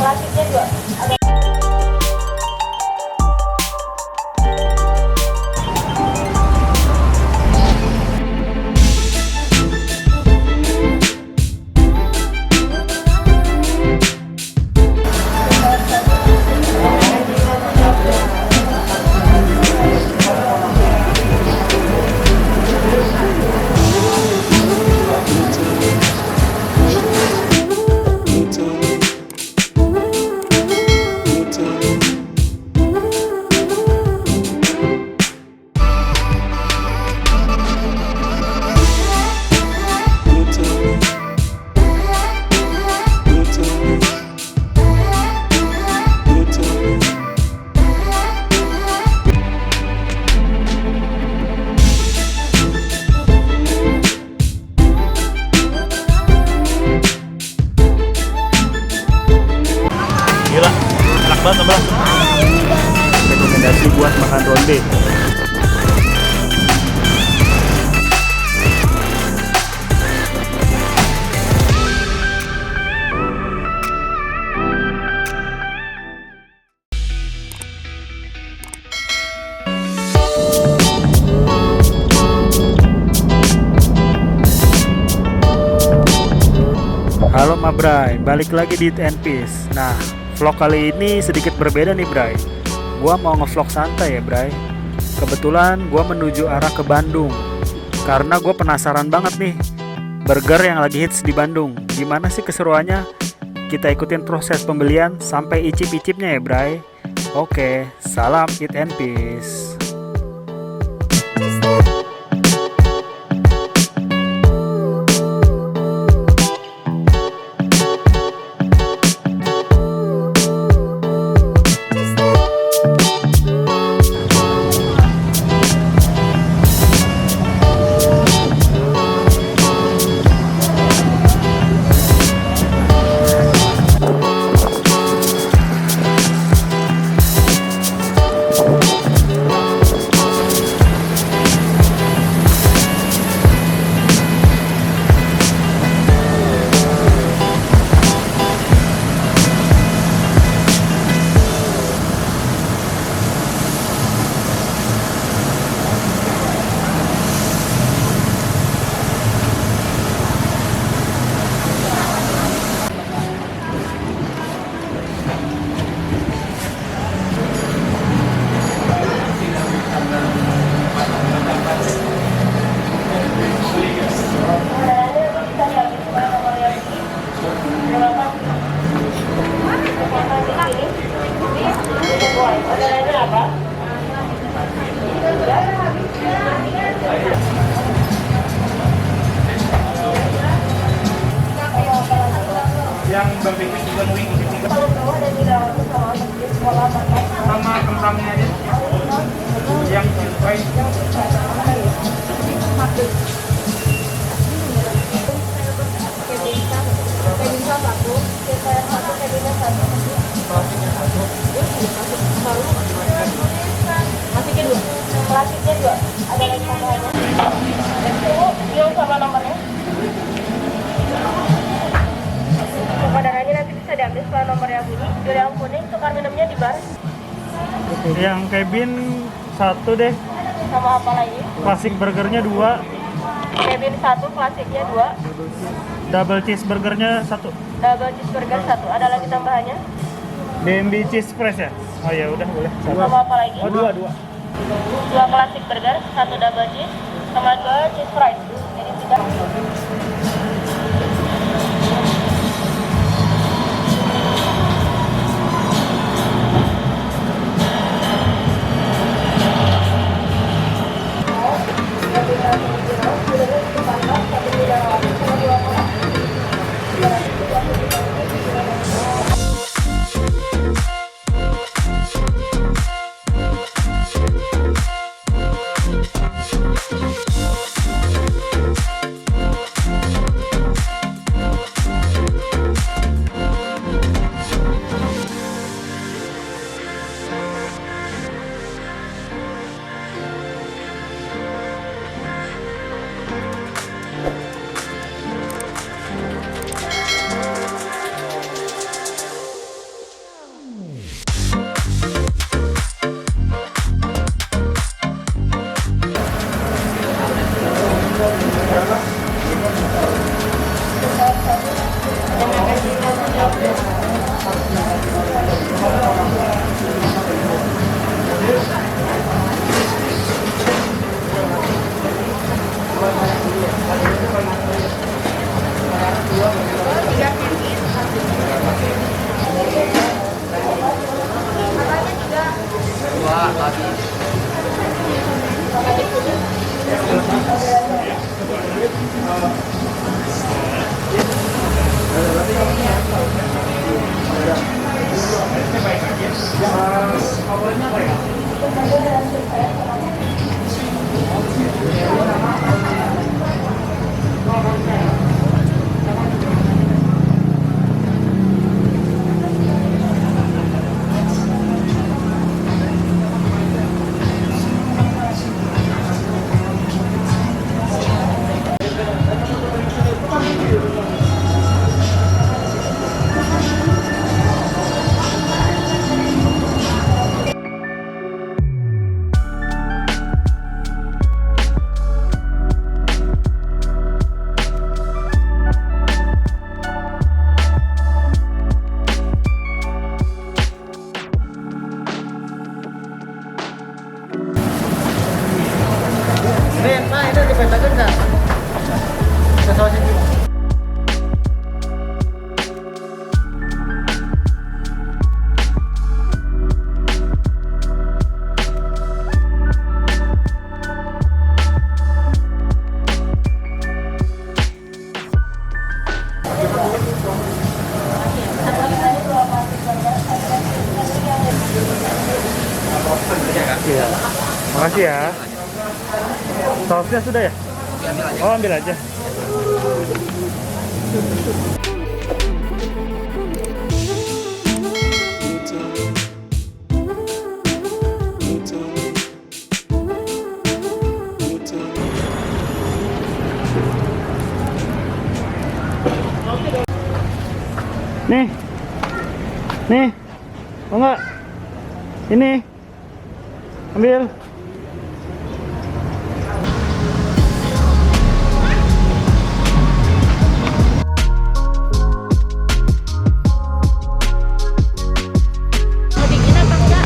Klasiknya juga ada. Gila, enak banget bang. Rekomendasi buat makan ronde. Halo Ma Bray, balik lagi di Eat and Peace. Nah, vlog kali ini sedikit berbeda nih Bray. Gua mau ngevlog santai ya Bray. Kebetulan gua menuju arah ke Bandung karena gue penasaran banget nih burger yang lagi hits di Bandung. Gimana sih keseruannya? Kita ikutin proses pembelian sampai icip-icipnya ya Bray. Oke, salam Eat and Peace. Yang barbecue chicken wing isi 3 sama kentangnya aja yang cheese fries. Klasiknya juga ada lagi tambahannya. Itu sama nomornya. Saudaranya nanti bisa diambil setelah nomornya bunyi. Dari yang kuning tukar minumnya di bar. Yang cabin satu deh. Sama apa lagi? Klasik burgernya 2. Cabin 1, klasiknya 2. Double cheeseburgernya 1. Double cheeseburger 1. Ada lagi tambahannya? DMB cheese fresh ya? Oh ya udah boleh. Sama apa lagi? Oh 2. 2 klasik burger, 1 double cheese, sama 2 cheese fries. Jadi 3. Iya. Makasih ya. Sausnya sudah ya? Oh, ambil aja. Nih. Nih. Mau nggak? Ini. Ambil. Mau dingin apa enggak?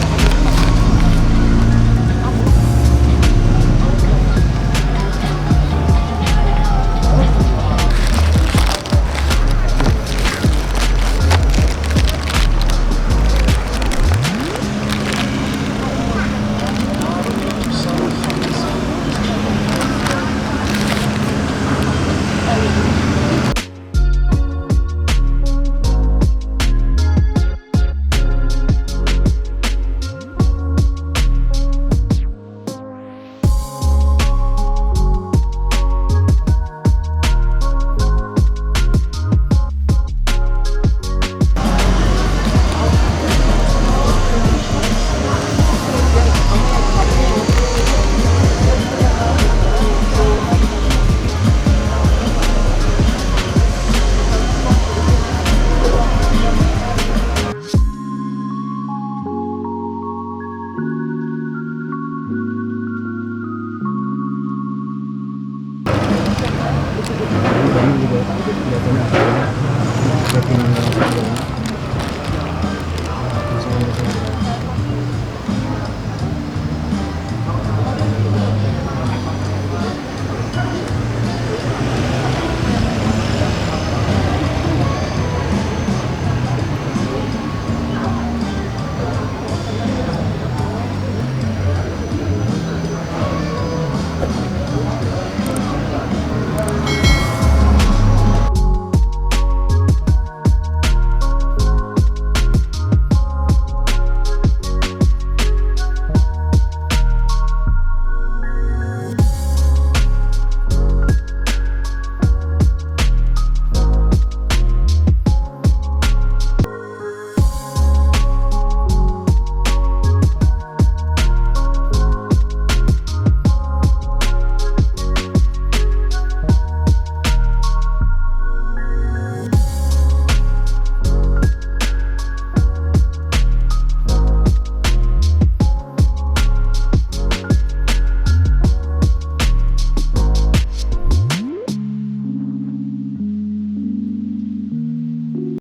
Ini juga kelihatannya